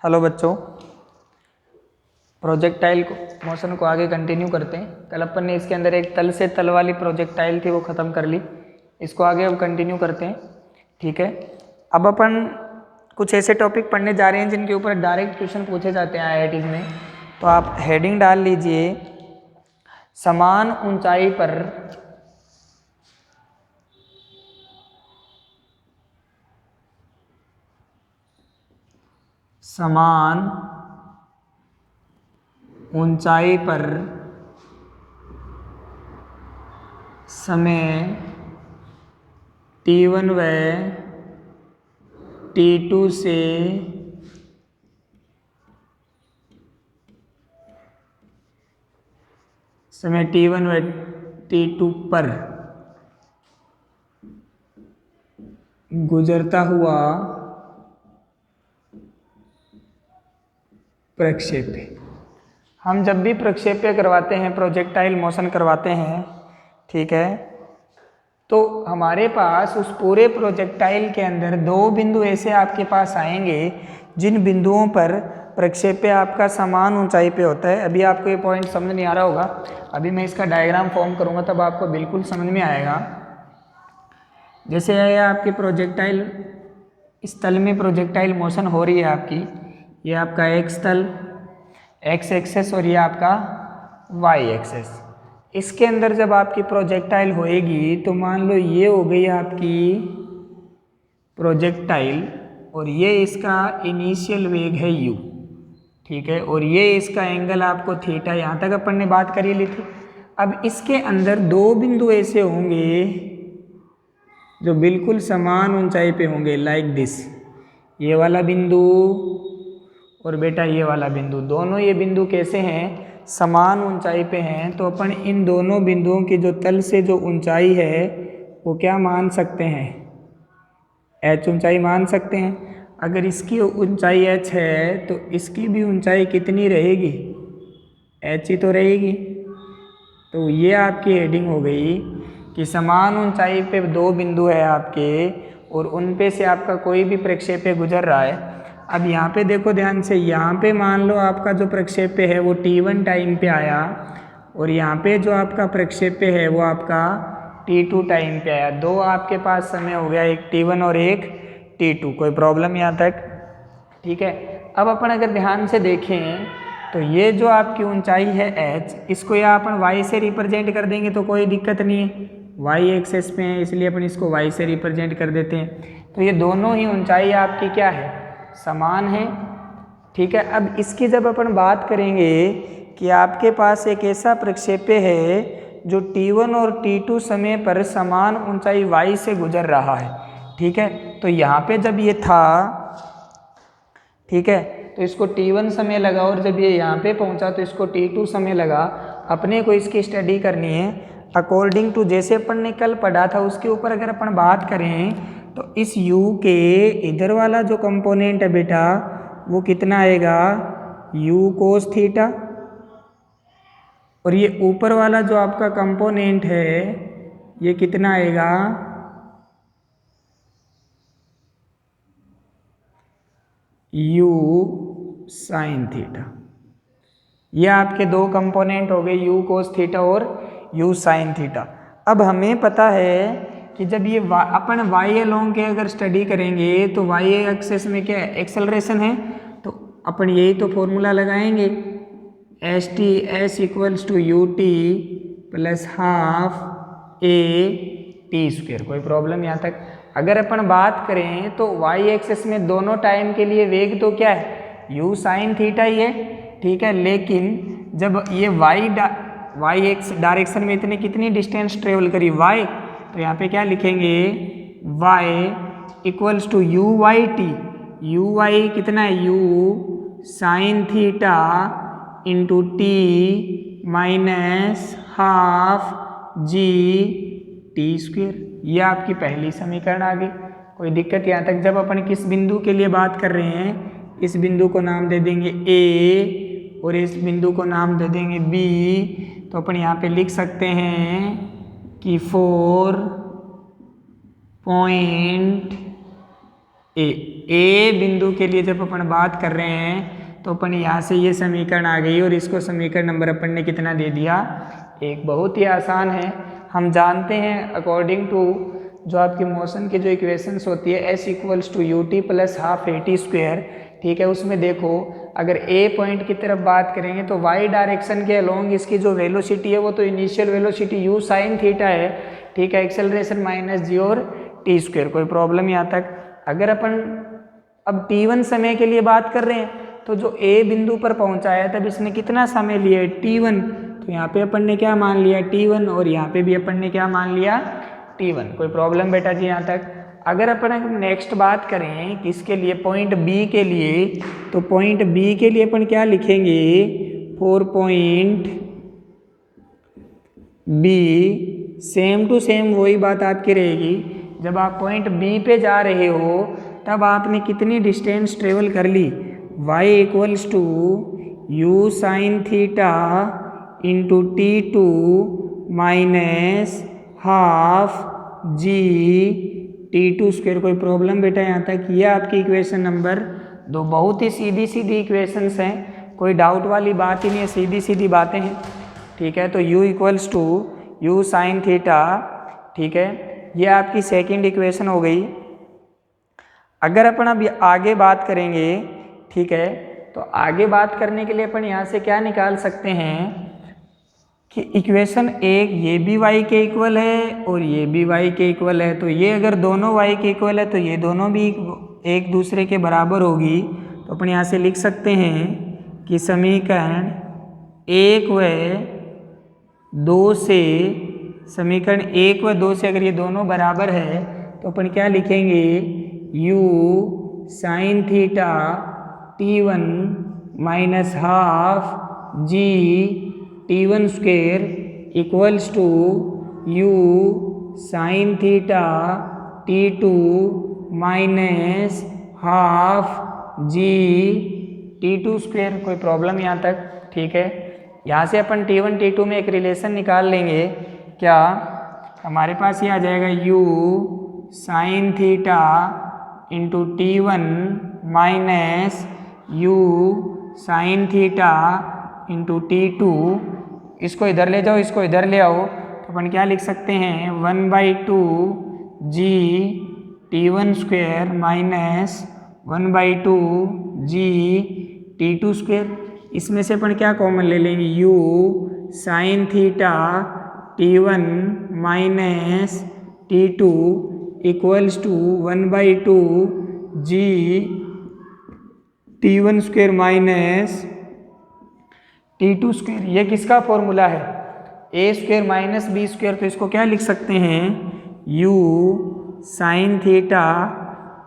Hello बच्चों, projectile motion को आगे कंटिन्यू करते हैं। कल अपन ने इसके अंदर एक तल से तल वाली प्रोजेक्टाइल थी वो ख़त्म कर ली। इसको आगे अब कंटिन्यू करते हैं, ठीक है। अब अपन कुछ ऐसे टॉपिक पढ़ने जा रहे हैं जिनके ऊपर डायरेक्ट क्वेश्चन पूछे जाते हैं आईआईटीज में। तो आप हेडिंग डाल लीजिए, समान ऊंचाई पर समान ऊंचाई पर समय T1 व T2 से समय T1 व T2 पर गुजरता हुआ प्रक्षेप्य। हम जब भी प्रक्षेप्य करवाते हैं, प्रोजेक्टाइल मोशन करवाते हैं, ठीक है, तो हमारे पास उस पूरे प्रोजेक्टाइल के अंदर दो बिंदु ऐसे आपके पास आएंगे जिन बिंदुओं पर प्रक्षेप्य आपका समान ऊंचाई पे होता है। अभी आपको ये पॉइंट समझ नहीं आ रहा होगा, अभी मैं इसका डायग्राम फॉर्म करूंगा तब आपको बिल्कुल समझ में आएगा। जैसे है आपकी प्रोजेक्टाइल, इस तल में प्रोजेक्टाइल मोशन हो रही है आपकी, ये आपका एक्स तल, एक्स एक्सेस, और ये आपका वाई एक्सेस। इसके अंदर जब आपकी प्रोजेक्टाइल होएगी तो मान लो ये हो गई आपकी प्रोजेक्टाइल और ये इसका इनिशियल वेग है u, ठीक है, और ये इसका एंगल आपको थीटा, यहाँ तक अपन ने बात करी ली थी। अब इसके अंदर दो बिंदु ऐसे होंगे जो बिल्कुल समान ऊंचाई पे होंगे, लाइक दिस, ये वाला बिंदु और बेटा ये वाला बिंदु। दोनों ये बिंदु कैसे हैं? समान ऊंचाई पे हैं। तो अपन इन दोनों बिंदुओं की जो तल से जो ऊंचाई है वो क्या मान सकते हैं? h ऊंचाई मान सकते हैं। अगर इसकी ऊंचाई h है तो इसकी भी ऊंचाई कितनी रहेगी? h ही तो रहेगी। तो ये आपकी हेडिंग हो गई कि समान ऊंचाई पे दो बिंदु है आपके और उन पे से आपका कोई भी प्रक्षेप्य गुजर रहा है। अब यहाँ पे देखो ध्यान से, यहाँ पे मान लो आपका जो प्रक्षेप्य है वो T1 टाइम पे आया और यहाँ पे जो आपका प्रक्षेप्य है वो आपका T2 टाइम पे आया। दो आपके पास समय हो गया, एक T1 और एक T2। कोई प्रॉब्लम यहाँ तक? ठीक है। अब अपन अगर ध्यान से देखें तो ये जो आपकी ऊंचाई है h, इसको या अपन y से रिप्रेजेंट कर देंगे तो कोई दिक्कत नहीं है, y एक्सेस पे है इसलिए अपन इसको y से रिप्रेजेंट कर देते हैं। तो ये दोनों ही ऊंचाई आपकी क्या है? समान है, ठीक है। अब इसकी जब अपन बात करेंगे कि आपके पास एक ऐसा प्रक्षेप्य है जो T1 और T2 समय पर समान ऊंचाई y से गुजर रहा है, ठीक है। तो यहाँ पे जब ये था, ठीक है, तो इसको T1 समय लगा और जब ये यहाँ पे पहुँचा तो इसको T2 समय लगा। अपने को इसकी स्टडी करनी है अकॉर्डिंग टू जैसे अपन ने कल पढ़ा था उसके ऊपर। अगर अपन बात करें तो इस u के इधर वाला जो कंपोनेंट है बेटा वो कितना आएगा? u कोस थीटा, और ये ऊपर वाला जो आपका कंपोनेंट है ये कितना आएगा? u sine theta. ये आपके दो कंपोनेंट हो गए, u कोस थीटा और u साइन थीटा। अब हमें पता है कि जब ये अपन y अलोंग के अगर स्टडी करेंगे तो y एक्सेस में क्या है? एक्सेलरेशन है। तो अपन यही तो फॉर्मूला लगाएंगे, s equals to ut plus half a t square. कोई प्रॉब्लम यहाँ तक? अगर अपन बात करें तो y एक्सेस में दोनों टाइम के लिए वेग तो क्या है? u साइन थीटा ही है, ठीक है। लेकिन जब ये y एक्स डायरेक्शन में इतने कितनी डिस्टेंस ट्रेवल करी y, तो यहाँ पे क्या लिखेंगे? y equals to u y t. U y कितना है? u sine theta into t minus half g t square. ये आपकी पहली समीकरण आ गई। कोई दिक्कत यहाँ तक? जब अपन किस बिंदु के लिए बात कर रहे हैं, इस बिंदु को नाम दे देंगे A और इस बिंदु को नाम दे देंगे B। तो अपन यहाँ पे लिख सकते हैं कि 4 पॉइंट ए बिंदु के लिए जब अपन बात कर रहे हैं तो अपन यहाँ से ये समीकरण आ गई और इसको समीकरण नंबर अपन ने कितना दे दिया, एक। बहुत ही आसान है। हम जानते हैं अकॉर्डिंग टू जो आपकी मोशन की जो इक्वेशंस होती है s equals to u t plus half a t square, ठीक है। उसमें देखो अगर ए पॉइंट की तरफ बात करेंगे तो y डायरेक्शन के अलोंग इसकी जो वेलोसिटी है वो तो initial velocity u sine theta है, ठीक है। एक्सेलरेशन माइनस जी और टी स्क्वायर, कोई प्रॉब्लम यहाँ तक। अगर अपन अब t1 समय के लिए बात कर रहे हैं तो जो a बिंदु पर पहुंचा है तब इसने कितना समय लिया है, t1। तो यहाँ पे अपन ने क्या मान लिया, t1, और यहाँ पे भी अपन ने क्या मान लिया, t1। कोई प्रॉब्लम बेटा जी यहाँ तक। अगर अपन नेक्स्ट बात करें किसके लिए, पॉइंट B के लिए, तो पॉइंट B के लिए अपन क्या लिखेंगे, for point B same to same वही बात आपकी रहेगी। जब आप पॉइंट B पे जा रहे हो तब आपने कितनी डिस्टेंस ट्रेवल कर ली, y equals to u sine theta into T2 minus half g T2 square. कोई प्रॉब्लम बेटा यहाँ तक। ये आपकी इक्वेशन नंबर 2। बहुत ही सीधी सीधी इक्वेशंस हैं, कोई डाउट वाली बात ही नहीं है, सीधी सीधी बातें हैं, ठीक है। तो u equals to u sine theta, ठीक है। ये आपकी सेकंड इक्वेशन हो गई। अगर अपन अब आगे बात करेंगे, ठीक है, तो आगे बात करने के लिए अपन यहाँ से क्या निकाल सकते हैं कि इक्वेशन एक ये भी y के इक्वल है और ये भी y के इक्वल है। तो ये अगर दोनों y के इक्वल है तो ये दोनों भी एक दूसरे के बराबर होगी। तो अपन यहाँ से लिख सकते हैं कि समीकरण 1 व 2 से, समीकरण 1 व 2 से अगर ये दोनों बराबर है तो अपन क्या लिखेंगे, u sine theta T1 minus half g T1 square equals to u sine theta T2 minus half g T2 square. कोई प्रॉब्लम यहाँ तक, ठीक है। यहाँ से अपन T1 T2 में एक रिलेशन निकाल लेंगे। क्या हमारे पास ये आ जाएगा, u sine theta into T1 minus you sine theta into T2। इसको इधर ले जाओ, इसको इधर ले आओ, तो अपन क्या लिख सकते हैं, 1/2 g T1 square minus 1/2 g T2 square. इसमें से अपन क्या कॉमन ले लेंगे, u sine theta T1 minus T2 equals to 1/2 g T1 square minus T2 square. ये किसका फॉर्मूला है, a square minus b square. तो इसको क्या लिख सकते हैं, u sine theta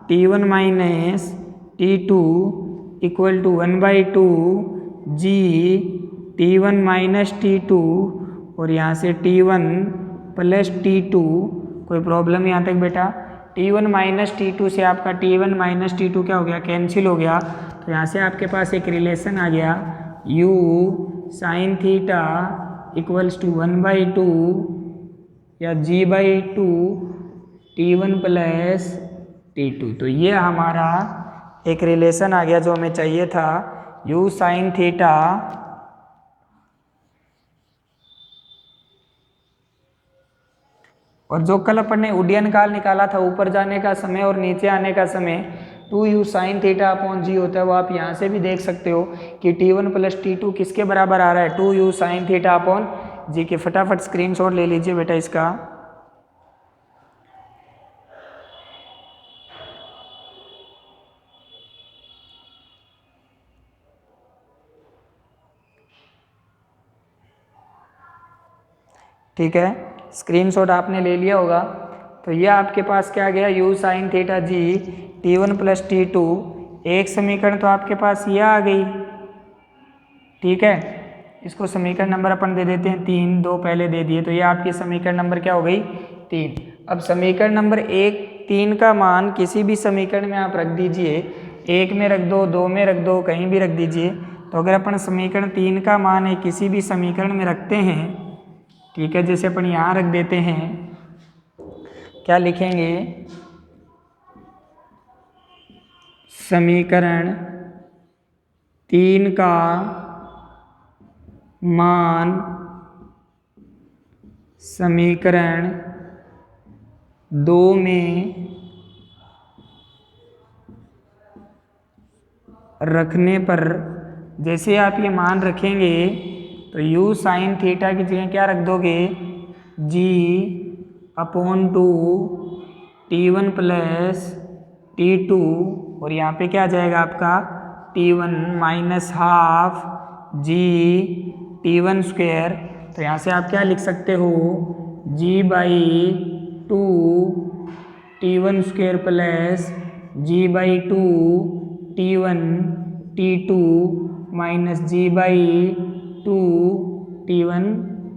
T1 minus T2 equal to 1/2 g T1 minus T2 और यहाँ से T1 प्लस T2। कोई प्रॉब्लम यहाँ तक बेटा। T1 माइनस T2 से आपका T1 माइनस T2 क्या हो गया, कैंसिल हो गया। तो यहाँ से आपके पास एक रिलेशन आ गया, u sine theta equals to 1/2 या g/2 T1 प्लस T2। तो ये हमारा एक रिलेशन आ गया जो हमें चाहिए था, u साइन थीटा और जो कल अपन ने उड्डयन काल निकाला था, ऊपर जाने का समय और नीचे आने का समय 2u साइन थीटा अपॉन जी होता है। वो आप यहाँ से भी देख सकते हो कि T1 प्लस T2 किसके बराबर आ रहा है, 2u साइन थीटा अपॉन जी के। फटाफट स्क्रीनशॉट ले लीजिए बेटा इसका। ठीक है, स्क्रीनशॉट आपने ले लिया होगा। तो ये आपके पास क्या गया, u साइन थीटा जी T1 प्लस T2। एक समीकरण तो आपके पास ये आ गई, ठीक है। इसको समीकरण नंबर अपन दे देते हैं 3, 2 पहले दे दिए। तो ये आपकी समीकरण नंबर क्या हो गई, 3। अब समीकरण नंबर 1, 3 का मान किसी भी समीकरण में आप रख दीजिए, 1 में रख दो, 2 में रख दो, कहीं भी रख दीजिए। तो अगर अपन समीकरण 3 का मान है किसी भी समीकरण में रखते हैं, ठीक है, जैसे अपन यहाँ रख देते हैं, क्या लिखेंगे, समीकरण 3 का मान समीकरण 2 में रखने पर, जैसे आप ये मान रखेंगे तो u साइन थीटा की जगह क्या रख दोगे, g/2 t1 प्लस t2, और यहाँ पे क्या आ जाएगा आपका t1 minus half g t1 square. तो यहाँ से आप क्या लिख सकते हो, g/2 t1 square plus g/2 t1 t2 minus g/2 t1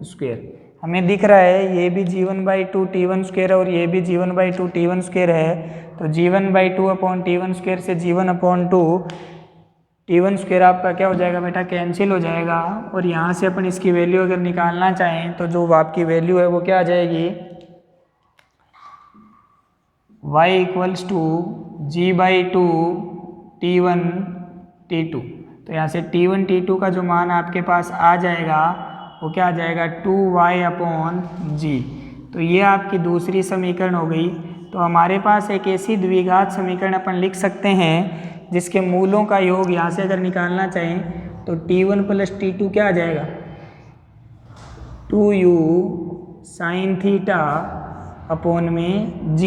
square. हमें दिख रहा है ये भी g1/2 t1 स्क्वायर है और ये भी g1/2 t1 स्क्वायर है, तो g1/2 अपॉन t1 स्क्वायर से g1/2 t1 स्क्वायर आपका क्या हो जाएगा बेटा, कैंसिल हो जाएगा। और यहाँ से अपन इसकी वैल्यू अगर निकालना चाहें तो जो आपकी वैल्यू है वो क्या आ जाएगी, y equals to g/2 t1 t2। तो यहाँ से t1 t2 का जो मान आपके पास आ जाएगा वो क्या आ जाएगा, 2y/g। तो ये आपकी दूसरी समीकरण हो गई। तो हमारे पास एक ऐसी द्विघात समीकरण अपन लिख सकते हैं जिसके मूलों का योग यहाँ से अगर निकालना चाहें तो t1 प्लस t2 क्या आ जाएगा, 2u साइन थीटा अपॉन में g।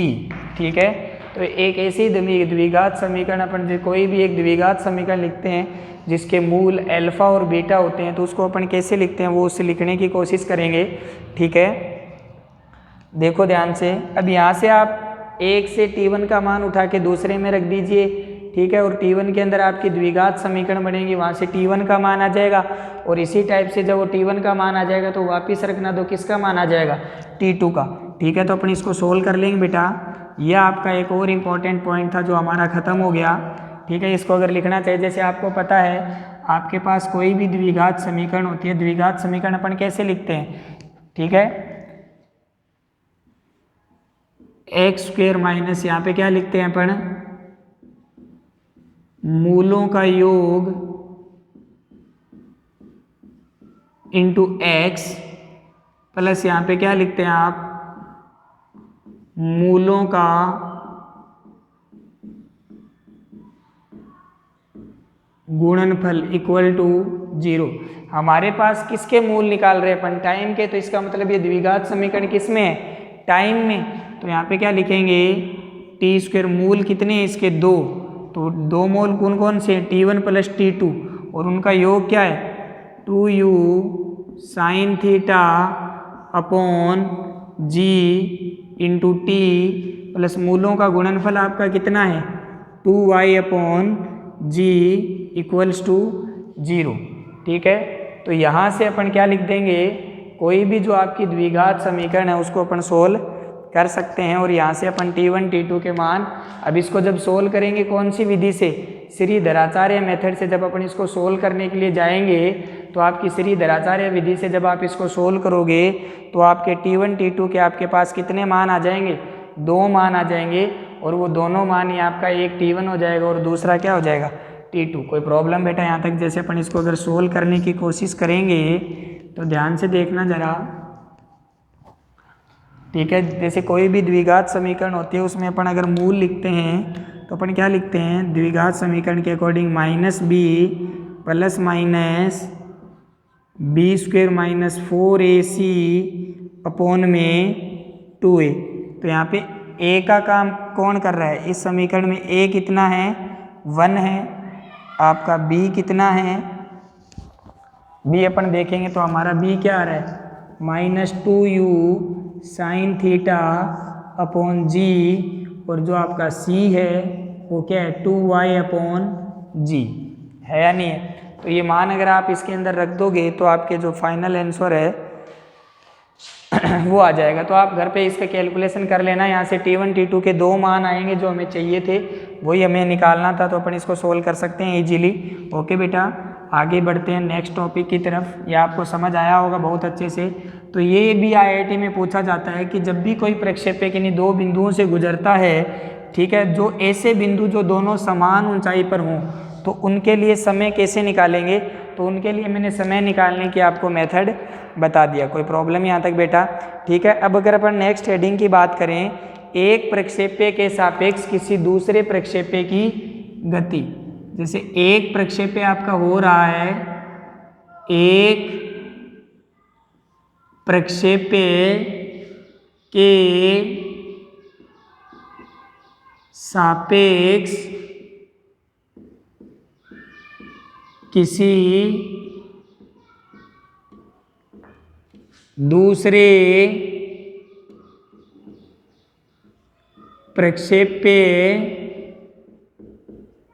ठीक है, तो एक ऐसी द्विघात समीकरण अपन कोई भी एक द्विघात समीकरण लिखते हैं जिसके मूल अल्फा और बीटा होते हैं, तो उसको अपन कैसे लिखते हैं वो उससे लिखने की कोशिश करेंगे। ठीक है, देखो ध्यान से। अब यहाँ से आप एक से t1 का मान उठा के दूसरे में रख दीजिए। ठीक है, और t1 के अंदर आपकी द्विघात समीकरण बनेगी, वहाँ से t1 का मान आ जाएगा। और इसी टाइप से जब वो t1 का मान आ जाएगा तो वापिस रखना दो, किसका मान आ जाएगा, t2 का। ठीक है, तो अपन इसको सोल्व कर लेंगे बेटा। यह आपका एक और इम्पॉर्टेंट पॉइंट था जो हमारा ख़त्म हो गया। ठीक है, इसको अगर लिखना चाहिए, जैसे आपको पता है आपके पास कोई भी द्विघात समीकरण होती है, द्विघात समीकरण अपन कैसे लिखते हैं। ठीक है, एक्स स्क्वायर माइनस यहाँ पे क्या लिखते हैं अपन, मूलों का योग इंटू एक्स प्लस यहाँ पे क्या लिखते हैं आप, मूलों का गुणनफल इक्वल टू 0। हमारे पास किसके मूल निकाल रहे हैं अपन, टाइम के। तो इसका मतलब ये द्विघात समीकरण किस में है, टाइम में। तो यहाँ पे क्या लिखेंगे, टी स्क्वायर, मूल कितने हैं इसके, 2। तो 2 मूल कौन कौन से, t1 प्लस t2, और उनका योग क्या है, 2u sine theta upon g into T plus मूलों का गुणनफल आपका कितना है, 2y/g इक्वल्स टू 0। ठीक है, तो यहाँ से अपन क्या लिख देंगे, कोई भी जो आपकी द्विघात समीकरण है उसको अपन सोल्व कर सकते हैं। और यहाँ से अपन t1 t2 के मान, अब इसको जब सोल्व करेंगे कौन सी विधि से, श्रीधराचार्य मेथड से जब अपन इसको सोल्व करने के लिए जाएंगे तो आपकी श्रीधराचार्य विधि से जब आप इसको सोल्व करोगे तो आपके t1 t2 के आपके पास कितने मान आ जाएंगे, 2 मान आ जाएंगे। और वो दोनों मान ही आपका एक t1 हो जाएगा और दूसरा क्या हो जाएगा, t2। कोई प्रॉब्लम बेटा यहाँ तक, जैसे अपन इसको अगर सोल्व करने की कोशिश करेंगे तो ध्यान से देखना ज़रा। ठीक है, जैसे कोई भी द्विघात समीकरण होती है उसमें अपन अगर मूल लिखते हैं तो अपन क्या लिखते हैं, द्विघात समीकरण के according -b plus minus b square minus 4ac upon में 2a। तो यहाँ पे a का काम कौन कर रहा है इस समीकरण में, a कितना है, 1 है। आपका b कितना है, b अपन देखेंगे तो हमारा b क्या आ रहा है, -2u sine theta upon g, और जो आपका c है वो क्या है, 2y/g है या नहीं है। तो ये मान अगर आप इसके अंदर रख दोगे तो आपके जो फाइनल आंसर है वो आ जाएगा। तो आप घर पे इसका कैलकुलेशन कर लेना। यहाँ से t1 t2 के 2 मान आएंगे जो हमें चाहिए थे, वही हमें निकालना था, तो अपन इसको सोल्व कर सकते हैं इजीली। ओके बेटा, आगे बढ़ते हैं नेक्स्ट टॉपिक की तरफ। ये आपको समझ आया होगा बहुत अच्छे से। तो ये भी IIT में पूछा जाता है कि जब भी कोई प्रक्षेपक इन्हीं 2 बिंदुओं से गुजरता है ठीक है, जो ऐसे बिंदु जो दोनों समान ऊंचाई पर हों तो उनके लिए समय कैसे निकालेंगे, तो उनके लिए मैंने समय निकालने की आपको मेथड बता दिया। कोई प्रॉब्लम यहाँ तक बेटा? ठीक है, अब अगर अपन नेक्स्ट हेडिंग की बात करें, एक प्रक्षेप्य के सापेक्ष किसी दूसरे प्रक्षेप्य की गति। जैसे एक प्रक्षेप्य आपका हो रहा है, एक प्रक्षेप्य के सापेक्ष किसी दूसरे प्रक्षेप्य,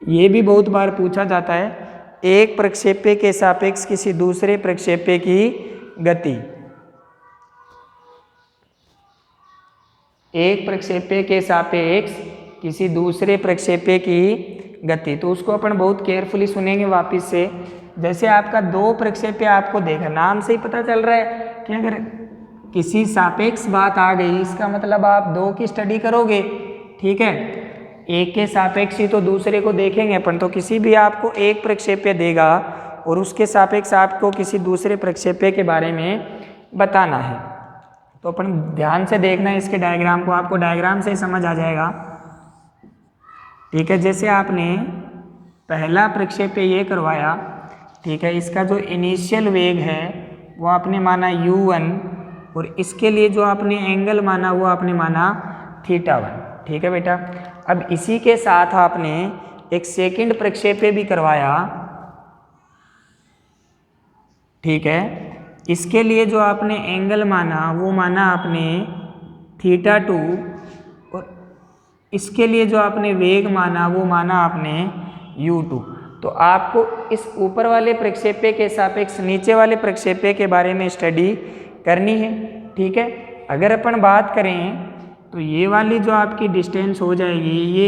ये भी बहुत बार पूछा जाता है, एक प्रक्षेप्य के सापेक्ष किसी दूसरे प्रक्षेप्य की गति। एक प्रक्षेप्य के सापेक्ष किसी दूसरे प्रक्षेप्य की गति, तो उसको अपन बहुत केयरफुली सुनेंगे वापस से। जैसे आपका दो प्रक्षेप्य आपको देखा, नाम से ही पता चल रहा है कि अगर किसी सापेक्ष बात आ गई, इसका मतलब आप दो की स्टडी करोगे। ठीक है, एक के सापेक्ष ही तो दूसरे को देखेंगे अपन, तो किसी भी आपको एक प्रक्षेप्य देगा और उसके सापेक्ष आपको किसी दूसरे प्रक्षेप्य के बारे में बताना है, तो अपन ध्यान से देखना है इसके डायग्राम को, आपको डायग्राम से ही समझ आ जाएगा। ठीक है, जैसे आपने पहला प्रक्षेप्य ये करवाया, ठीक है, इसका जो इनिशियल वेग है वो आपने माना u1 और इसके लिए जो आपने एंगल माना वो आपने माना θ1। ठीक है बेटा, अब इसी के साथ आपने एक सेकंड प्रक्षेप्य भी करवाया। ठीक है, इसके लिए जो आपने एंगल माना वो माना आपने θ2 और इसके लिए जो आपने वेग माना वो माना आपने u2। तो आपको इस ऊपर वाले प्रक्षेप्य के सापेक्ष नीचे वाले प्रक्षेप्य के बारे में स्टडी करनी है। ठीक है, अगर अपन बात करें तो ये वाली जो आपकी डिस्टेंस हो जाएगी,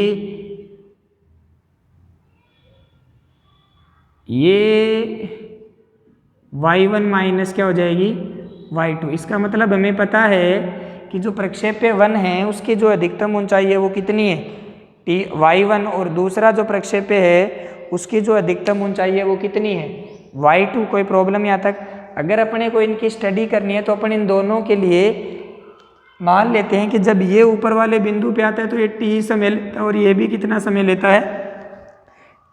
ये y1 माइनस क्या हो जाएगी y2। इसका मतलब हमें पता है कि जो प्रक्षेप्य 1 है उसकी जो अधिकतम ऊंचाई है वो कितनी है y1, और दूसरा जो प्रक्षेप्य है उसकी जो अधिकतम ऊंचाई है वो कितनी है y2। कोई प्रॉब्लम यहाँ तक? अगर अपने को इनकी स्टडी करनी है तो अपन इन दोनों के लिए मान लेते हैं कि जब ये ऊपर वाले बिंदु पे आता है तो ये t समय लेता है और ये भी कितना समय लेता है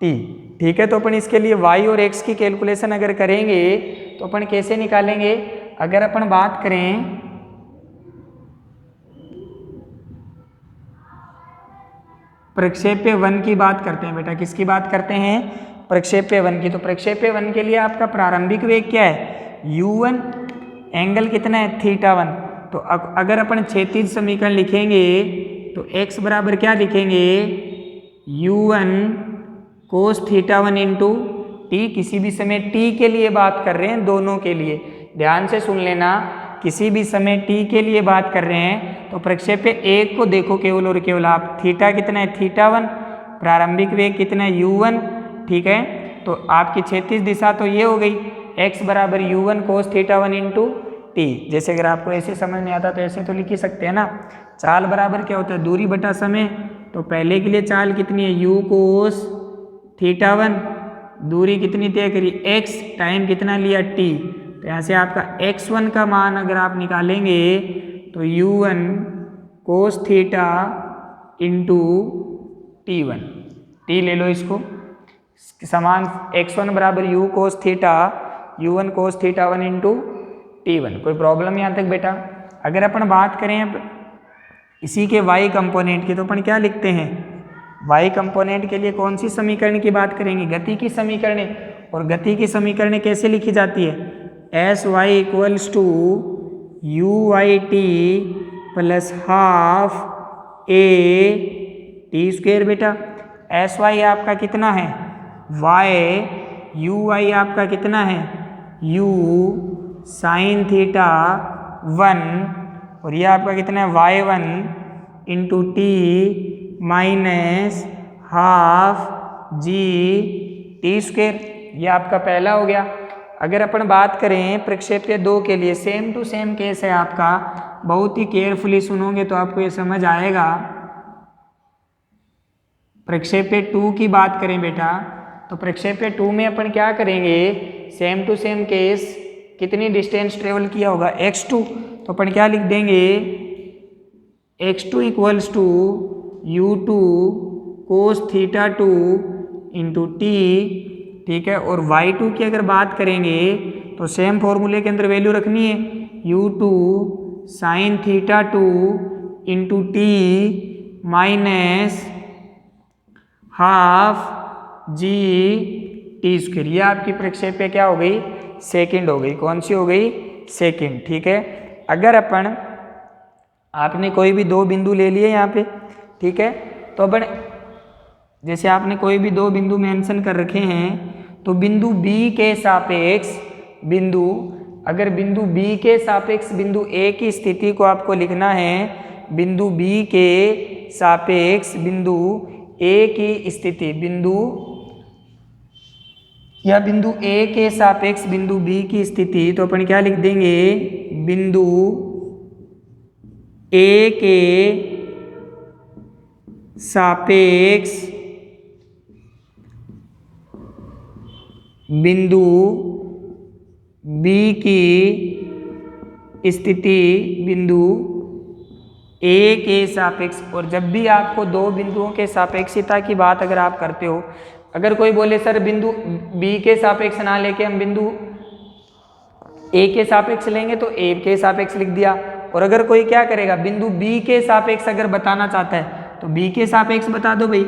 t। ठीक है, तो अपन इसके लिए y और x की कैलकुलेशन अगर करेंगे तो अपन कैसे निकालेंगे? अगर अपन बात करें प्रक्षेप्य 1 की बात करते हैं बेटा, किसकी बात करते हैं? प्रक्षेप्य 1 की। तो प्रक्षेप्य 1 के लिए आपका प्रारंभिक वेग क्या है u1, एंगल कितना है θ1। तो अगर अपन क्षैतिज समीकरण लिखेंगे तो x बराबर क्या लिखेंगे u1 cos θ1 इंटू t। किसी भी समय t के लिए बात कर रहे हैं, दोनों के लिए ध्यान से सुन लेना, किसी भी समय t के लिए बात कर रहे हैं तो प्रक्षेप्य 1 को देखो केवल और केवल आप, थीटा कितना है θ1, प्रारंभिक वेग कितना है u1। ठीक है, तो आपकी क्षैतिज दिशा तो ये हो गई, x बराबर u1 cos θ1 इंटू t। जैसे अगर आपको ऐसे समझ नहीं आता तो ऐसे तो लिख ही सकते हैं ना। चाल बराबर क्या होता है दूरी बटा समय, तो पहले के लिए चाल कितनी है u cos θ1, दूरी कितनी तय करी x, टाइम कितना लिया t। तो यहाँ से आपका x1 का मान अगर आप निकालेंगे तो u1 cos θ into t1, t ले लो इसको समान, x1 बराबर u cos θ, u1 cos θ1 into t1। कोई प्रॉब्लम यहाँ तक बेटा? अगर अपन बात करें अब इसी के y कंपोनेंट की तो अपन क्या लिखते हैं, y कंपोनेंट के लिए कौन सी समीकरण की बात करेंगे? गति की समीकरण। और गति की समीकरण कैसे लिखी जाती है? S y equals to u y t plus half a t square. बेटा एस वाई आपका कितना है y, यू वाई आपका कितना है u साइन थीटा 1, और ये आपका कितना है y1 into t minus half g t square. ये आपका पहला हो गया। अगर अपन बात करें प्रक्षेप्य 2 के लिए, सेम टू सेम केस है आपका, बहुत ही केयरफुली सुनोगे तो आपको ये समझ आएगा। प्रक्षेप्य 2 की बात करें बेटा, तो प्रक्षेप्य 2 में अपन क्या करेंगे, सेम टू सेम केस, कितनी डिस्टेंस ट्रेवल किया होगा x2, तो अपन क्या लिख देंगे x2 equals to u2 cos theta 2 into t, ठीक है। और y2 की अगर बात करेंगे तो सेम फॉर्मूले के अंदर वैल्यू रखनी है, u2 sine theta 2 into t minus half g T square. ये आपकी प्रक्षेप्य क्या हो गई, सेकंड हो गई। कौन सी हो गई, सेकंड, ठीक है। अगर अपन, आपने कोई भी दो बिंदु ले लिए यहाँ पे, ठीक है, तो अपन जैसे आपने कोई भी दो बिंदु मेंशन कर रखे हैं, तो बिंदु B के सापेक्ष बिंदु, अगर बिंदु B के सापेक्ष बिंदु A की स्थिति को आपको लिखना है, बिंदु B के सापेक्ष बिंदु A की स्थिति, बिंदु या बिंदु A के सापेक्ष बिंदु B की स्थिति, तो अपन क्या लिख देंगे, बिंदु A के सापेक्ष बिंदु B की स्थिति बिंदु A के सापेक्ष। और जब भी आपको दो बिंदुओं के सापेक्षिता की बात अगर आप करते हो, अगर कोई बोले सर बिंदु B के सापेक्ष ना लेके हम बिंदु A के सापेक्ष लेंगे, तो A के सापेक्ष लिख दिया। और अगर कोई क्या करेगा, बिंदु B के सापेक्ष अगर बताना चाहता है तो B के सापेक्ष बता दो भाई,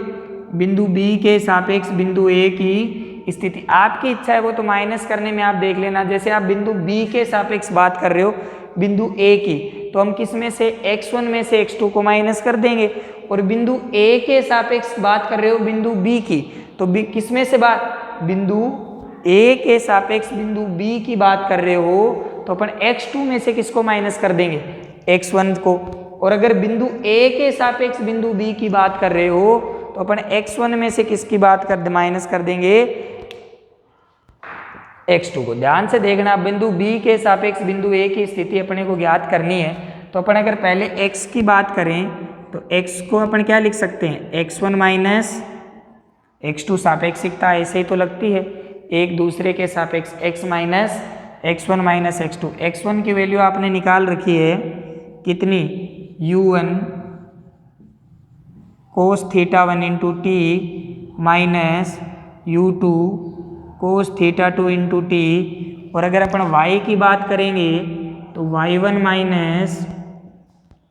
बिंदु B के सापेक्ष बिंदु A की स्थिति। आपकी इच्छा है वो तो माइनस करने में आप देख लेना। जैसे आप बिंदु B के सापेक्ष बात कर रहे हो बिंदु A की, तो हम किस में से, x1 में से x2 को माइनस कर देंगे। और बिंदु A के सापेक्ष बात कर रहे हो बिंदु B की, तो किस में से बात, बिंदु A के सापेक्ष बिंदु B की बात कर रहे हो, तो अपन x2 में से किसको माइनस कर देंगे, x1 को। और अगर बिंदु A के सापेक्ष बिंदु B की बात कर रहे हो, तो अपन x1 में से किसकी बात कर माइनस कर देंगे, x2 को। ध्यान से देखना, बिंदु B के सापेक्ष बिंदु A की स्थिति अपने को ज्ञात करनी है, तो अपन अगर पहले x की बात करें तो x को अपन क्या लिख सकते हैं, x1 माइनस x2, सापेक्षिकता ऐसे ही तो लगती है, एक दूसरे के सापेक्ष x minus x1 minus x2। x1 की वैल्यू आपने निकाल रखी है कितनी, u1 cos theta 1 into t minus u2 cos theta 2 into T. और अगर अपन y की बात करेंगे तो y1 माइनस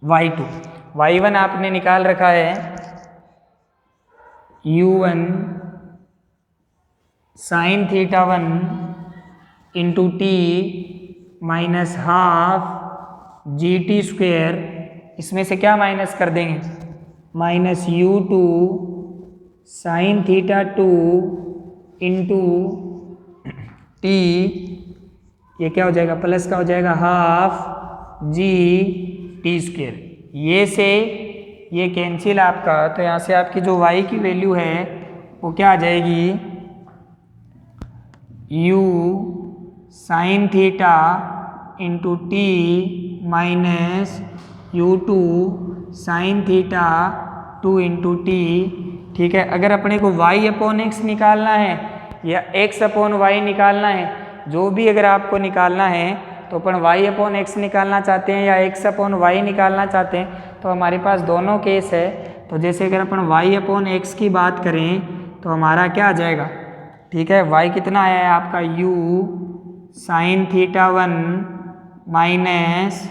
y2, y1 आपने निकाल रखा है u1 sign theta 1 into t minus half g t square. इसमें से क्या माइनस कर देंगे, minus u2 sine theta 2 into T, ये क्या हो जाएगा, प्लस का हो जाएगा हाफ जी टी स्क्वेयर। ये से ये कैंसिल आपका, तो यहाँ से आपकी जो y की वैल्यू है वो क्या आ जाएगी, u sine theta into t minus u2 sine theta 2 into t, ठीक है। अगर अपने को y अपॉन एक्स निकालना है या x अपॉन वाई निकालना है, जो भी अगर आपको निकालना है, तो अपन y अपॉन एक्स निकालना चाहते हैं या x अपॉन वाई निकालना चाहते हैं, तो हमारे पास दोनों केस है। तो जैसे अगर अपन y अपॉन एक्स की बात करें तो हमारा क्या आ जाएगा, ठीक है, y कितना आया है आपका, u sine theta 1 minus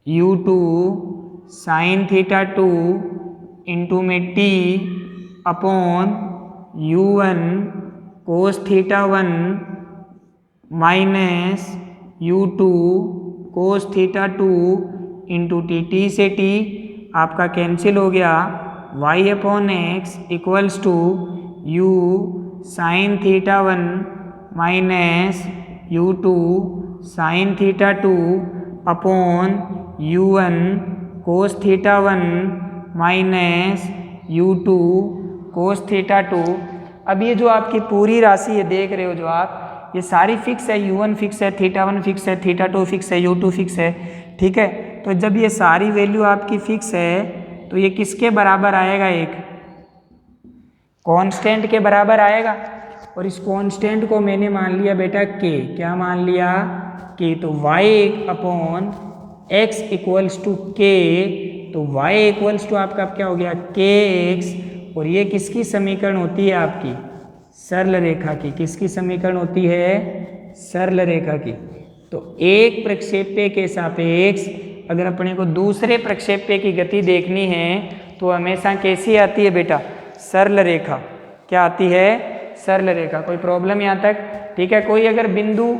u2 sine theta 2 into में t upon u1 cos theta 1 minus u2 cos theta 2 into t से t आपका कैंसिल हो गया, y upon x equals to u sine theta 1 minus u2 sine theta 2 upon u1 cos theta 1 minus u2 cos theta 2। अब ये जो आपकी पूरी राशि है देख रहे हो जो आप, ये सारी फिक्स है, u1 फिक्स है, थीटा 1 फिक्स है, थीटा 2 फिक्स है, u2 फिक्स है, ठीक है। तो जब ये सारी वैल्यू आपकी फिक्स है, तो ये किसके बराबर आएगा, एक कांस्टेंट के बराबर आएगा। और इस कांस्टेंट को मैंने मान लिया बेटा के, क्या मान लिया, के। तो y upon x equals to k, तो y इक्वल्स टू आपका क्या हो गया, kx। और ये किसकी समीकरण होती है, आपकी सरल रेखा की। किसकी समीकरण होती है, सरल रेखा की। तो एक प्रक्षेप्य के सापेक्ष अगर अपने को दूसरे प्रक्षेप्य की गति देखनी है तो हमेशा कैसी आती है बेटा, सरल रेखा। क्या आती है, सरल रेखा। कोई प्रॉब्लम यहाँ तक, ठीक है। कोई अगर बिंदु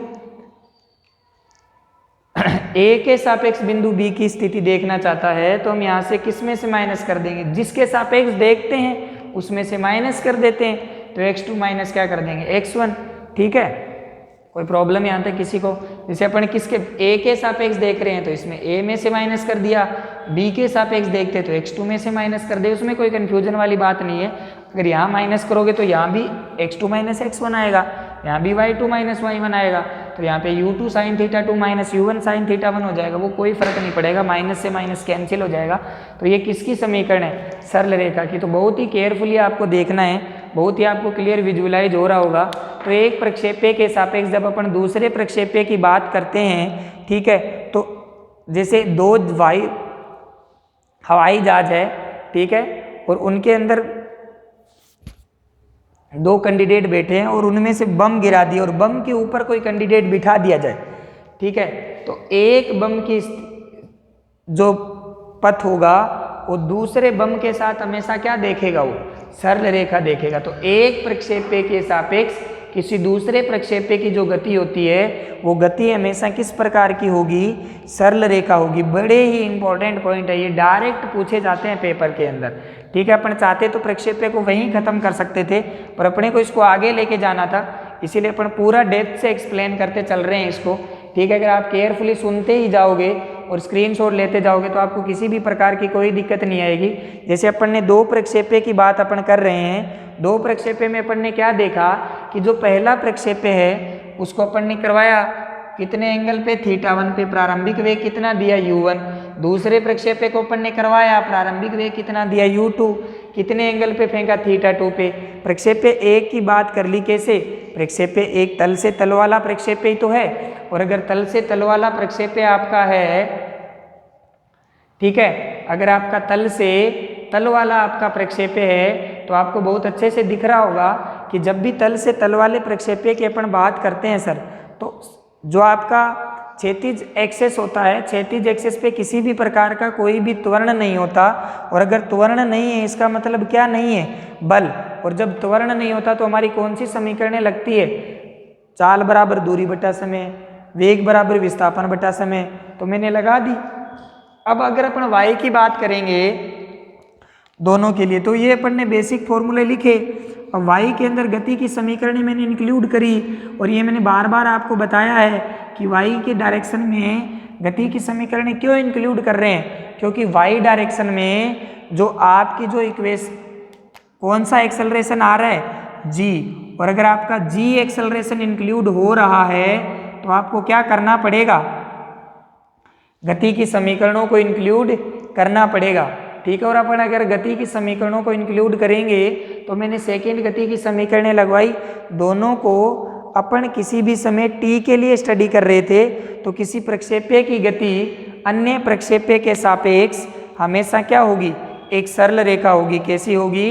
ए के सापेक्ष बिंदु बी की स्थिति देखना चाहता है तो हम यहाँ से किस में से माइनस कर देंगे, जिसके सापेक्ष देखते हैं उसमें से माइनस कर देते हैं। तो x2 माइनस क्या कर देंगे, x1, ठीक है। कोई प्रॉब्लम यहाँ तक किसी को, जैसे अपन किसके a के सापेक्ष देख रहे हैं तो इसमें a में से माइनस कर दिया, b के सापेक्ष देखते तो x2 में से माइनस कर दे, उसमें कोई कंफ्यूजन वाली बात नहीं है। अगर यहाँ माइनस करोगे तो यहाँ भी x2 माइनस x1 आएगा, यहाँ भी y2 माइनस y1 आएगा। तो यहाँ पे u2 sine theta 2 minus u1 sign theta 1 हो जाएगा, वो कोई फर्क नहीं पड़ेगा, माइनस से माइनस कैंसिल हो जाएगा। तो ये किसकी समीकरण है, सरल रेखा की। तो बहुत ही केयरफुली आपको देखना है, बहुत ही आपको क्लियर विजुअलाइज हो रहा होगा। तो एक प्रक्षेप्य के सापेक्ष जब अपन दूसरे प्रक्षेप्य की बात करते हैं, ठीक है, तो जैसे दो हवाई जहाज है, ठीक है, और उनके अंदर दो कैंडिडेट बैठे हैं और उनमें से बम गिरा दिया और बम के ऊपर कोई कैंडिडेट बिठा दिया जाए, ठीक है, तो एक बम की जो पथ होगा वो दूसरे बम के साथ हमेशा क्या देखेगा, वो सरल रेखा देखेगा। तो एक प्रक्षेप्य के सापेक्ष किसी दूसरे प्रक्षेप्य की जो गति होती है वो गति हमेशा किस प्रकार की होगी, सरल रेखा होगी। बड़े ही इंपॉर्टेंट पॉइंट है ये, डायरेक्ट पूछे जाते हैं पेपर के अंदर, ठीक है। अपन चाहते तो प्रक्षेप्य को वहीं खत्म कर सकते थे, पर अपने को इसको आगे लेके जाना था, इसीलिए अपन पूरा डेप्थ से एक्सप्लेन करते चल रहे हैं इसको, ठीक है। अगर आप केयरफुली सुनते ही जाओगे और स्क्रीनशॉट लेते जाओगे तो आपको किसी भी प्रकार की कोई दिक्कत नहीं आएगी। जैसे अपन ने दो प्रक्षेप्य की बात अपन कर रहे हैं, दो प्रक्षेप्य में अपन ने क्या देखा कि जो पहला प्रक्षेप्य है उसको अपन ने करवाया कितने एंगल पे, θ1 पे, प्रारंभिक वेग कितना दिया, u1। दूसरे प्रक्षेप्य को अपन ने करवाया, प्रारंभिक वेग कितना दिया, u2, कितने एंगल पे फेंका, θ2 पे। प्रक्षेप्य एक की बात कर ली, कैसे, प्रक्षेप्य एक तल से तल वाला प्रक्षेप्य ही तो है, और अगर तल से तल वाला प्रक्षेप्य आपका है, ठीक है, अगर आपका तल से तल वाला आपका प्रक्षेप्य है तो आपको बहुत अच्छे से दिख रहा होगा कि जब भी तल से तल वाले प्रक्षेप्य की अपन बात करते हैं सर, तो जो आपका क्षैतिज एक्सेस होता है, क्षैतिज एक्सेस पे किसी भी प्रकार का कोई भी त्वरण नहीं होता। और अगर त्वरण नहीं है इसका मतलब क्या नहीं है, बल। और जब त्वरण नहीं होता तो हमारी कौन सी समीकरणें लगती है, चाल बराबर दूरी बटा समय, वेग बराबर विस्थापन बटा समय, तो मैंने लगा दी। अब अगर अपन y की बात करेंगे दोनों के लिए, तो ये अपन ने बेसिक फॉर्मूले लिखे, और y के अंदर गति की समीकरणें मैंने इंक्लूड करी। और ये मैंने बार बार आपको बताया है कि y के डायरेक्शन में गति की समीकरणें क्यों इंक्लूड कर रहे हैं, क्योंकि y डायरेक्शन में जो आपकी जो इक्वेशन, कौन सा एक्सेलरेशन आ रहा है, g, और अगर आपका g एक्सेलरेशन इंक्लूड हो रहा है तो आपको क्या करना पड़ेगा, गति की समीकरणों को इंक्लूड करना पड़ेगा, ठीक है। और अपन अगर गति की समीकरणों को इंक्लूड करेंगे तो मैंने सेकंड गति की समीकरणें लगवाई, दोनों को अपन किसी भी समय t के लिए स्टडी कर रहे थे, तो किसी प्रक्षेप्य की गति अन्य प्रक्षेप्य के सापेक्ष हमेशा क्या होगी, एक सरल रेखा होगी। कैसी होगी,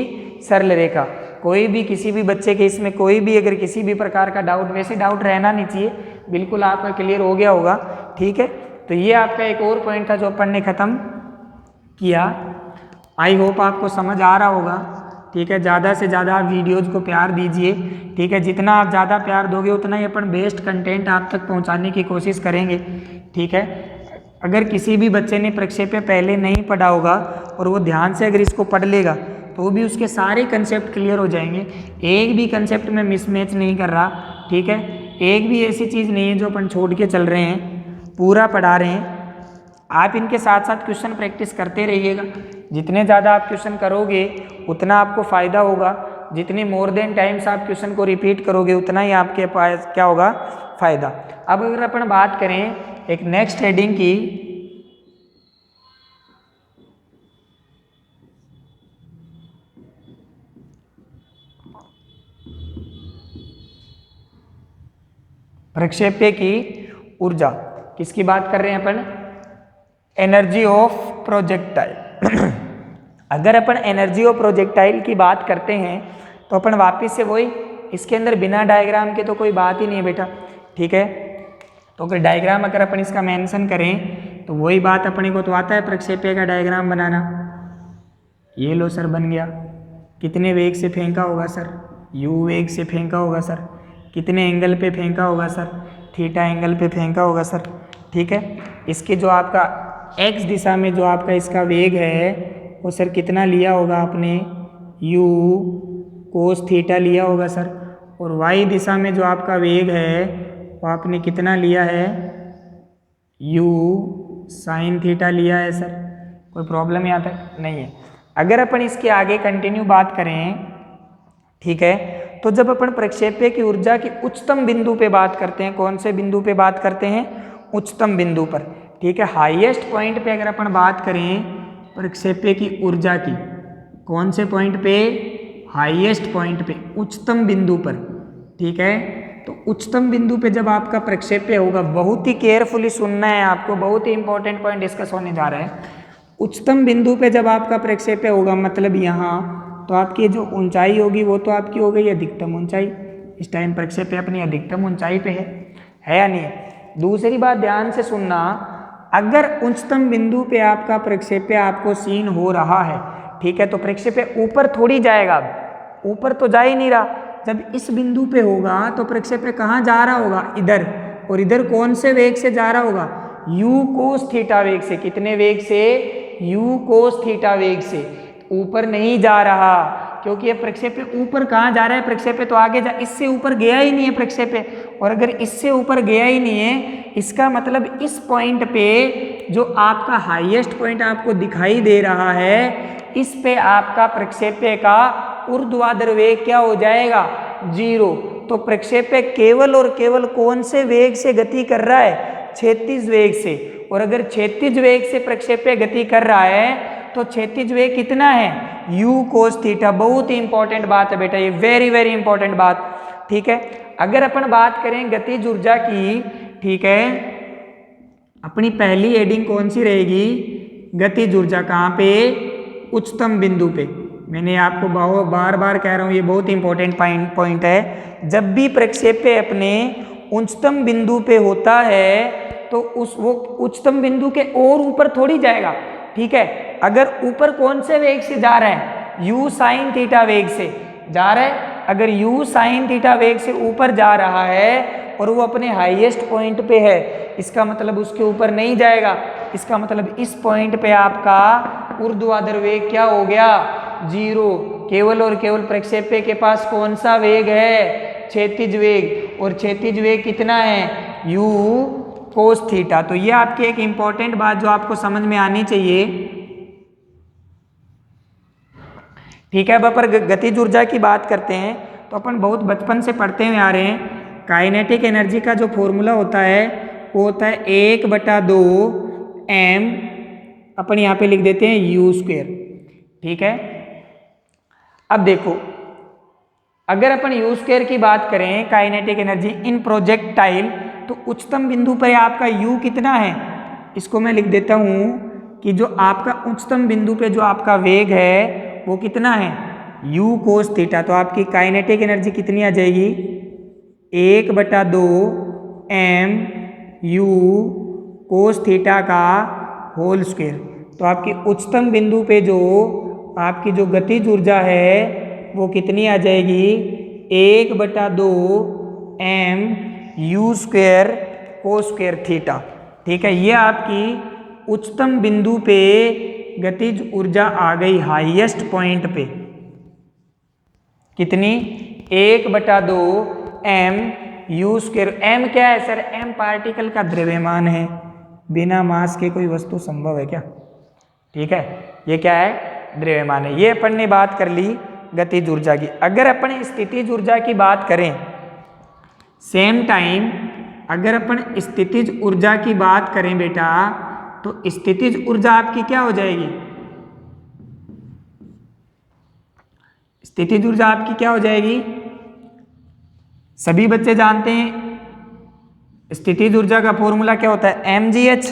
सरल रेखा। कोई भी किसी भी बच्चे के इसमें कोई भी अगर किसी भी प्रकार का डाउट, वैसे डाउट रहना नहीं चाहिए, बिल्कुल आपका क्लियर हो गया होगा, ठीक है। तो ये आपका एक और पॉइंट था जो अपन ने खत्म किया। आई होप आपको समझ आ रहा होगा, ठीक है। ज़्यादा से ज़्यादा आप वीडियोज़ को प्यार दीजिए, ठीक है। जितना आप ज़्यादा प्यार दोगे उतना ही अपन बेस्ट कंटेंट आप तक पहुंचाने की कोशिश करेंगे, ठीक है। अगर किसी भी बच्चे ने प्रक्षेप्य पहले नहीं पढ़ा होगा और वो ध्यान से अगर इसको पढ़ लेगा तो भी उसके सारे कंसेप्ट क्लियर हो जाएंगे। एक भी कंसेप्ट में मिसमैच नहीं कर रहा, ठीक है। एक भी ऐसी चीज़ नहीं है जो अपन छोड़ के चल रहे हैं, पूरा पढ़ा रहे हैं। आप इनके साथ साथ क्वेश्चन प्रैक्टिस करते रहिएगा। जितने ज़्यादा आप क्वेश्चन करोगे उतना आपको फ़ायदा होगा, जितने मोर देन टाइम्स आप क्वेश्चन को रिपीट करोगे उतना ही आपके पास क्या होगा, फ़ायदा। अब अगर अपन बात करें एक नेक्स्ट हेडिंग की, प्रक्षेप्य की ऊर्जा, किसकी बात कर रहे हैं अपन? Energy of projectile. अगर अपन एनर्जी ऑफ प्रोजेक्टाइल की बात करते हैं तो अपन वापस से वही, इसके अंदर बिना डायग्राम के तो कोई बात ही नहीं है बेटा, ठीक है। तो अगर डायग्राम अगर अपन इसका मेंशन करें तो वही बात अपने को तो आता है प्रक्षेप्य का डायग्राम बनाना। ये लो सर बन गया। कितने वेग से फेंका होगा सर? u वेग से फेंका होगा सर। कितने एंगल पे फेंका होगा सर? थीटा एंगल पे फेंका होगा सर, ठीक है। इसके जो आपका x दिशा में जो आपका इसका वेग है वो सर कितना लिया होगा आपने? u कोस थीटा लिया होगा सर। और y दिशा में जो आपका वेग है वो आपने कितना लिया है? u साइन थीटा लिया है सर। कोई प्रॉब्लम यहाँ तक नहीं है। अगर अपन इसके आगे कंटिन्यू बात करें, ठीक है, तो जब अपन प्रक्षेप्य की ऊर्जा की उच्चतम बिंदु पे बात करते हैं, कौन से बिंदु पे बात करते हैं? उच्चतम बिंदु पर, ठीक है। हाईएस्ट पॉइंट पे अगर अपन बात करें प्रक्षेप्य की ऊर्जा की, कौन से पॉइंट पे? हाईएस्ट पॉइंट पे, उच्चतम बिंदु पर, ठीक है। तो उच्चतम बिंदु पे जब आपका प्रक्षेप्य होगा, बहुत ही केयरफुली सुनना है आपको, बहुत ही इंपॉर्टेंट पॉइंट डिस्कस होने जा रहा है। उच्चतम बिंदु पे जब आपका प्रक्षेप्य होगा, मतलब यहाँ, तो आपकी जो ऊंचाई होगी वो तो आपकी हो गई अधिकतम ऊंचाई। इस टाइम प्रक्षेप्य अपनी अधिकतम ऊंचाई पे है या नहीं है? दूसरी बात ध्यान से सुनना, अगर उच्चतम बिंदु पे आपका प्रक्षेप्य आपको सीन हो रहा है, ठीक है, तो प्रक्षेप्य ऊपर थोड़ी जाएगा, ऊपर तो जा ही नहीं रहा। जब इस बिंदु पे होगा तो प्रक्षेप्य कहाँ जा रहा होगा? इधर। और इधर कौन से वेग से जा रहा होगा? u कोस थीटा वेग से। कितने वेग से? u कोस थीटा वेग से। ऊपर नहीं जा रहा, क्योंकि ये प्रक्षेप्य ऊपर कहाँ जा रहा है? प्रक्षेप्य तो आगे जा, इससे ऊपर गया ही नहीं है प्रक्षेप्य। और अगर इससे ऊपर गया ही नहीं है, इसका मतलब इस पॉइंट पे जो आपका हाईएस्ट पॉइंट आपको दिखाई दे रहा है, इस पे आपका प्रक्षेप्य का ऊर्ध्वाधर वेग क्या हो जाएगा? 0। तो प्रक्षेप्य केवल और केवल कौन से वेग से गति कर रहा है? क्षैतिज वेग से। और अगर क्षैतिज वेग से प्रक्षेप्य गति कर रहा है तो क्षैतिज वेग कितना है? u cos theta. बहुत ही इंपॉर्टेंट बात है बेटा, ये वेरी वेरी इंपॉर्टेंट बात, ठीक है। अगर अपन बात करें गतिज ऊर्जा की, ठीक है, अपनी पहली हेडिंग कौन सी रहेगी? गतिज ऊर्जा। कहाँ पे? उच्चतम बिंदु पे। मैंने आपको बार बार कह रहा हूँ, ये बहुत इंपॉर्टेंट पॉइंट है। जब भी प्रक्षेप्य अपने उच्चतम बिंदु पे होता है तो वो उच्चतम बिंदु के और ऊपर थोड़ी जाएगा, ठीक है। अगर ऊपर कौन से वेग से जा रहा है? u साइन थीटा वेग से जा रहा है। अगर u साइन थीटा वेग से ऊपर जा रहा है और वो अपने हाईएस्ट पॉइंट पे है, इसका मतलब उसके ऊपर नहीं जाएगा। इसका मतलब इस पॉइंट पे आपका ऊर्ध्वाधर वेग क्या हो गया? 0। केवल और केवल प्रक्षेप्य के पास कौन सा वेग है? क्षैतिज वेग। और क्षैतिज वेग कितना है? u cos theta. तो ये आपकी एक इंपॉर्टेंट बात जो आपको समझ में आनी चाहिए, ठीक है। अब अपन गतिज ऊर्जा की बात करते हैं तो अपन बहुत बचपन से पढ़ते हुए आ रहे हैं, काइनेटिक एनर्जी का जो फॉर्मूला होता है वो होता है 1/2 m, अपन यहाँ पे लिख देते हैं u², ठीक है। अब देखो, अगर अपन u² की बात करें काइनेटिक एनर्जी इन प्रोजेक्टाइल, तो उच्चतम बिंदु पर आपका u कितना है? इसको मैं लिख देता हूँ कि जो आपका उच्चतम बिंदु पे जो आपका वेग है वो कितना है? u cos theta. तो आपकी काइनेटिक एनर्जी कितनी आ जाएगी? 1/2 m u कोस थीटा का होल स्क्वायर। तो आपकी उच्चतम बिंदु पे जो आपकी जो गतिज ऊर्जा है वो कितनी आ जाएगी? 1/2 m u² cos square theta, ठीक है। ये आपकी उच्चतम बिंदु पे गतिज ऊर्जा आ गई हाईएस्ट पॉइंट पे। कितनी? 1/2 m u²। m क्या है सर? m पार्टिकल का द्रव्यमान है। बिना मास के कोई वस्तु संभव है क्या? ठीक है, ये क्या है? द्रव्यमान है। ये अपन ने बात कर ली गतिज ऊर्जा की। अगर अपन स्थितिज ऊर्जा की बात करें, सेम टाइम अगर अपन स्थितिज ऊर्जा की बात करें बेटा, तो स्थितिज ऊर्जा आपकी क्या हो जाएगी? स्थितिज ऊर्जा आपकी क्या हो जाएगी? सभी बच्चे जानते हैं स्थितिज ऊर्जा का फॉर्मूला क्या होता है? mgh।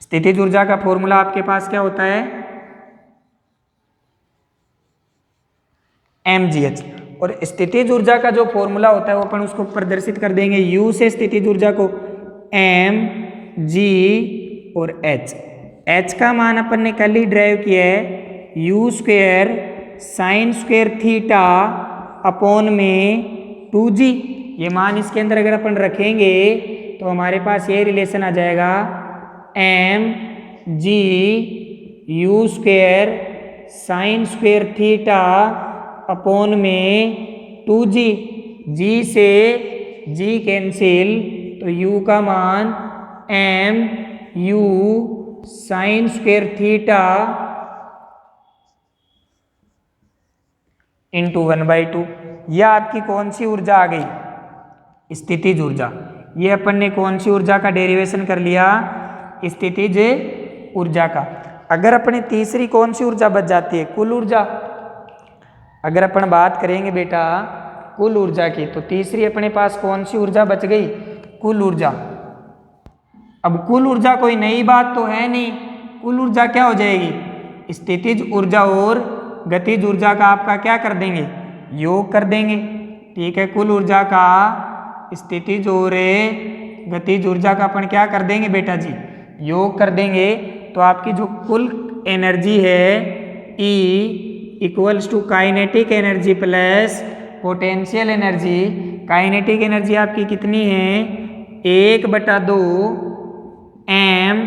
स्थितिज ऊर्जा का फॉर्मूला आपके पास क्या होता है? mgh। और स्थितिज ऊर्जा का जो फॉर्मूला होता है वो अपन उसको प्रदर्शित कर देंगे u से स्थितिज ऊर्जा को, m g और h। h का मान अपन ने कल ही ड्राइव किया है, u square sine square theta upon में 2g। ये मान इसके अंदर अगर अपन रखेंगे तो हमारे पास ये रिलेशन आ जाएगा, m g u square sine square theta upon में 2g। g से g कैंसिल, तो u का मान m u sign square theta into 1/2। यह आपकी कौन सी ऊर्जा आ गई? स्थितिज ऊर्जा। ये अपन ने कौन सी ऊर्जा का डेरिवेशन कर लिया? स्थितिज ऊर्जा का। अगर अपने तीसरी कौन सी ऊर्जा बच जाती है? कुल ऊर्जा। अगर अपन बात करेंगे बेटा कुल ऊर्जा की, तो तीसरी अपने पास कौन सी ऊर्जा बच गई? कुल ऊर्जा। अब कुल ऊर्जा कोई नई बात तो है नहीं, कुल ऊर्जा क्या हो जाएगी? स्थितिज ऊर्जा और गतिज ऊर्जा का आपका क्या कर देंगे? योग कर देंगे। ठीक है, कुल ऊर्जा का स्थितिज और गतिज ऊर्जा का अपन क्या कर देंगे बेटा जी? योग कर देंगे। तो आपकी जो कुल एनर्जी है E equals to kinetic energy plus potential energy. Kinetic energy आपकी कितनी है? 1/2 m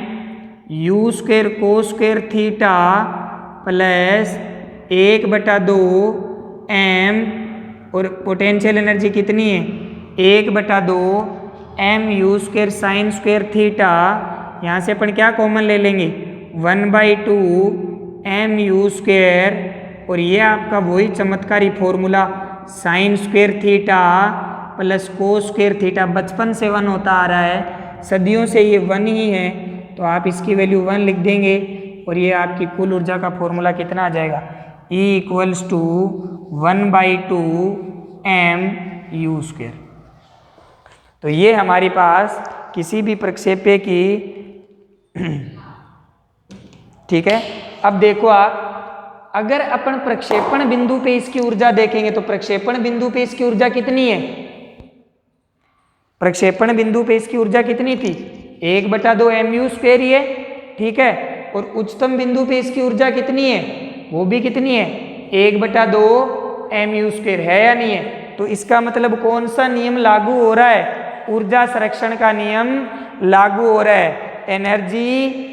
u square cos square theta plus 1/2 m, और पोटेंशियल एनर्जी कितनी है? 1/2 m u square sine square theta. यहाँ से अपन क्या कॉमन ले लेंगे? 1/2 m u स्क्वेयर, और ये आपका वही चमत्कारी formula sine square theta plus cos square theta. बचपन से 1 होता आ रहा है, सदियों से ये 1 ही है, तो आप इसकी वैल्यू 1 लिख देंगे। और ये आपकी कुल ऊर्जा का फॉर्मूला कितना आ जाएगा? E equals to 1/2 m u square. तो ये हमारे पास किसी भी प्रक्षेप्य की ठीक है। अब देखो आप, अगर अपन प्रक्षेपण बिंदु पे इसकी ऊर्जा देखेंगे तो प्रक्षेपण बिंदु पे इसकी ऊर्जा कितनी है? प्रक्षेपण बिंदु पे इसकी ऊर्जा कितनी थी? 1/2 mu स्क्वेयर ही है। ठीक है, और उच्चतम बिंदु पे इसकी ऊर्जा कितनी है? वो भी कितनी है? 1/2 mu स्क्वेयर है या नहीं है? तो इसका मतलब कौन सा नियम लागू हो रहा है? ऊर्जा संरक्षण का नियम लागू हो रहा है। Energy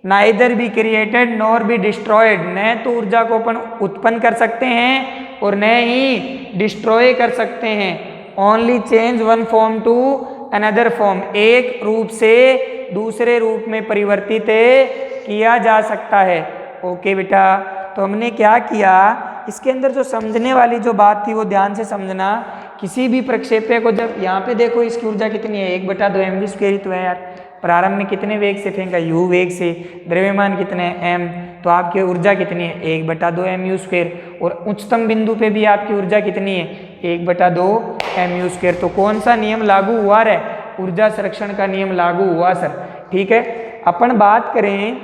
neither be created nor be destroyed. न तो ऊर्जा को अपन उत्पन्न कर सकते हैं और न ही डिस्ट्रॉय कर सकते हैं। Only change one form to another form. एक रूप से दूसरे रूप में परिवर्तित किया जा सकता है। ओके बेटा, तो हमने क्या किया, इसके अंदर जो समझने वाली जो बात थी वो ध्यान से समझना। किसी भी प्रक्षेप्य को जब यहाँ पे देखो इसकी ऊर्जा कितनी है? 1/2 mv स्क्वेयर तो है यार। प्रारंभ में कितने वेग से फेंका? u वेग से। द्रव्यमान कितने हैं? m। तो आपकी ऊर्जा कितनी है? 1/2 mu स्क्वेयर। और उच्चतम बिंदु पे भी आपकी ऊर्जा कितनी है? 1/2 mu स्क्वेयर। तो कौन सा नियम लागू हुआ रे? ऊर्जा संरक्षण का नियम लागू हुआ सर। ठीक है, अपन बात करें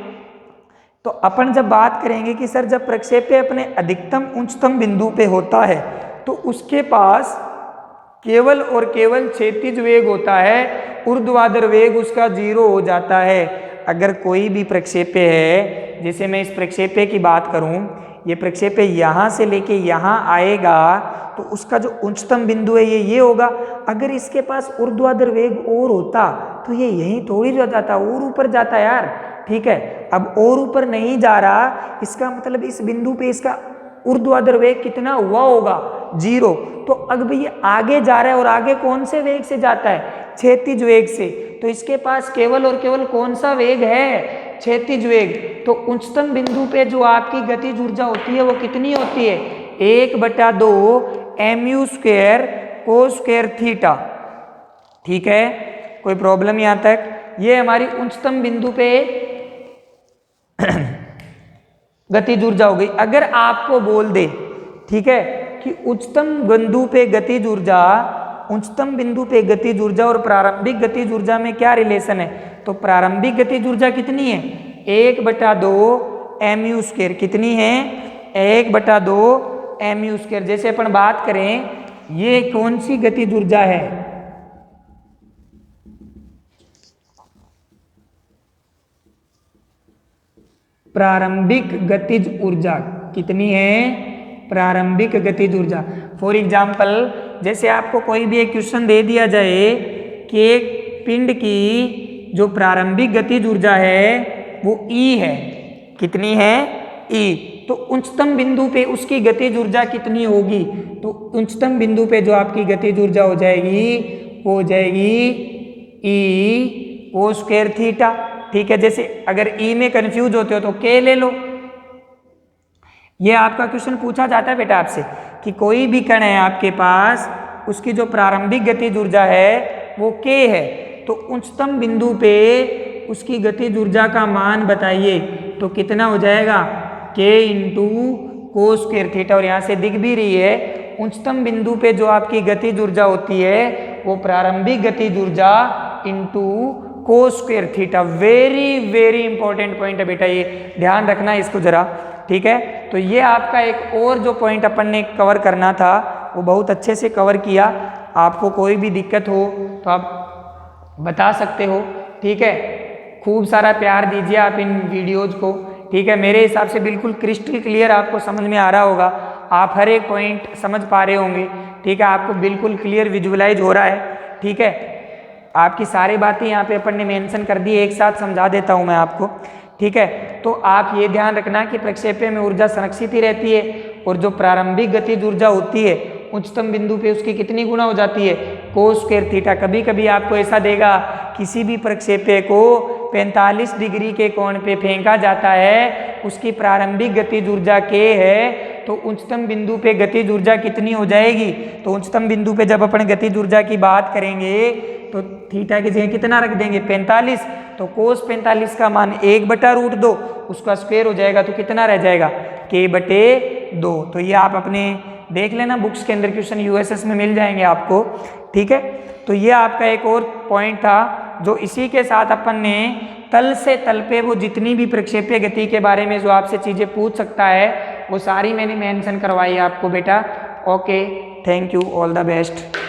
तो अपन जब बात करेंगे कि सर जब प्रक्षेप्य अपने अधिकतम उच्चतम बिंदु पे होता है तो उसके पास केवल और केवल क्षैतिज वेग होता है, ऊर्ध्वाधर वेग उसका 0 हो जाता है। अगर कोई भी प्रक्षेप्य है, जैसे मैं इस प्रक्षेप्य की बात करूं, ये प्रक्षेप्य यहाँ से लेके यहाँ आएगा तो उसका जो उच्चतम बिंदु है ये होगा। अगर इसके पास ऊर्ध्वाधर वेग और होता तो ये यहीं थोड़ी रह जाता, और ऊपर जाता यार। ठीक है, अब और ऊपर नहीं जा रहा, इसका मतलब इस बिंदु पे इसका ऊर्ध्वाधर वेग कितना हुआ होगा? 0। तो अब ये आगे जा रहा है और आगे कौन से वेग से जाता है? क्षैतिज वेग से। तो इसके पास केवल और केवल कौन सा वेग है? क्षैतिज वेग। तो उच्चतम बिंदु पे जो आपकी गतिज ऊर्जा होती है वो कितनी होती है? 1/2 mu square cos square theta. ठीक है, कोई प्रॉब्लम यहाँ तक? ये हमारी उच्चतम बिंदु पे गतिज ऊर्जा हो गई। अगर आपको बोल दे, ठीक है, कि उच्चतम बिंदु पे गतिज ऊर्जा उच्चतम बिंदु पे गतिज ऊर्जा और प्रारंभिक गतिज ऊर्जा में क्या रिलेशन है? तो प्रारंभिक गतिज ऊर्जा कितनी है? 1/2 mu²। कितनी है? 1/2 mu²। जैसे अपन बात करें ये कौन सी गतिज ऊर्जा है? प्रारंभिक गतिज ऊर्जा। कितनी है? प्रारंभिक गतिज ऊर्जा। फॉर एग्जाम्पल जैसे आपको कोई भी एक क्वेश्चन दे दिया जाए कि एक पिंड की जो प्रारंभिक गतिज ऊर्जा है वो E है। कितनी है? E। तो उच्चतम बिंदु पे उसकी गतिज ऊर्जा कितनी होगी? तो उच्चतम बिंदु पे जो आपकी गतिज ऊर्जा हो जाएगी वो हो जाएगी E² ठीक है। जैसे अगर E में कंफ्यूज होते हो तो K ले लो। ये आपका क्वेश्चन पूछा जाता है बेटा आपसे कि कोई भी कण है आपके पास, उसकी जो प्रारंभिक गतिज ऊर्जा है वो K है, तो उच्चतम बिंदु पे उसकी गतिज ऊर्जा का मान बताइए। तो कितना हो जाएगा? K × cos²θ। और यहाँ से दिख भी रही है उच्चतम बिंदु पे जो आपकी गतिज ऊर्जा होती है वो प्रारंभिक गतिज ऊर्जा × cos²θ। वेरी इंपॉर्टेंट पॉइंट है बेटा, ये ध्यान रखना इसको जरा, ठीक है। तो ये आपका एक और जो पॉइंट अपन ने कवर करना था वो बहुत अच्छे से कवर किया। आपको कोई भी दिक्कत हो तो आप बता सकते हो, ठीक है। खूब सारा प्यार दीजिए आप इन वीडियोज़ को, ठीक है। मेरे हिसाब से बिल्कुल क्रिस्टल क्लियर आपको समझ में आ रहा होगा, आप हर एक पॉइंट समझ पा रहे होंगे, ठीक है। आपको बिल्कुल क्लियर विजुअलाइज हो रहा है, ठीक है। आपकी सारी बातें यहाँ पे अपन ने मेंशन कर दी, एक साथ समझा देता हूँ मैं आपको, ठीक है। तो आप ये ध्यान रखना कि प्रक्षेप्य में ऊर्जा संरक्षित ही रहती है और जो प्रारंभिक गतिज ऊर्जा होती है उच्चतम बिंदु पे उसकी कितनी गुना हो जाती है? cos²θ। कभी कभी आपको ऐसा देगा किसी भी प्रक्षेप्य को 45 डिग्री के कोण पे फेंका जाता है, उसकी प्रारंभिक गतिज ऊर्जा K है, तो उच्चतम बिंदु पे गतिज ऊर्जा कितनी हो जाएगी? तो उच्चतम बिंदु पे जब अपन गतिज ऊर्जा की बात करेंगे तो थीटा की जगह कितना रख देंगे? 45। तो cos 45 का मान 1/√2, उसका स्क्वायर हो जाएगा तो कितना रह जाएगा? K/2। तो ये आप अपने देख लेना बुक्स के अंदर, क्वेश्चन USS में मिल जाएंगे आपको, ठीक है। तो ये आपका एक और पॉइंट था जो इसी के साथ अपन ने तल से तल पे वो जितनी भी प्रक्षेप्य गति के बारे में जो आपसे चीज़ें पूछ सकता है वो सारी मैंने मेंशन करवाई आपको बेटा। Okay, thank you, all the best.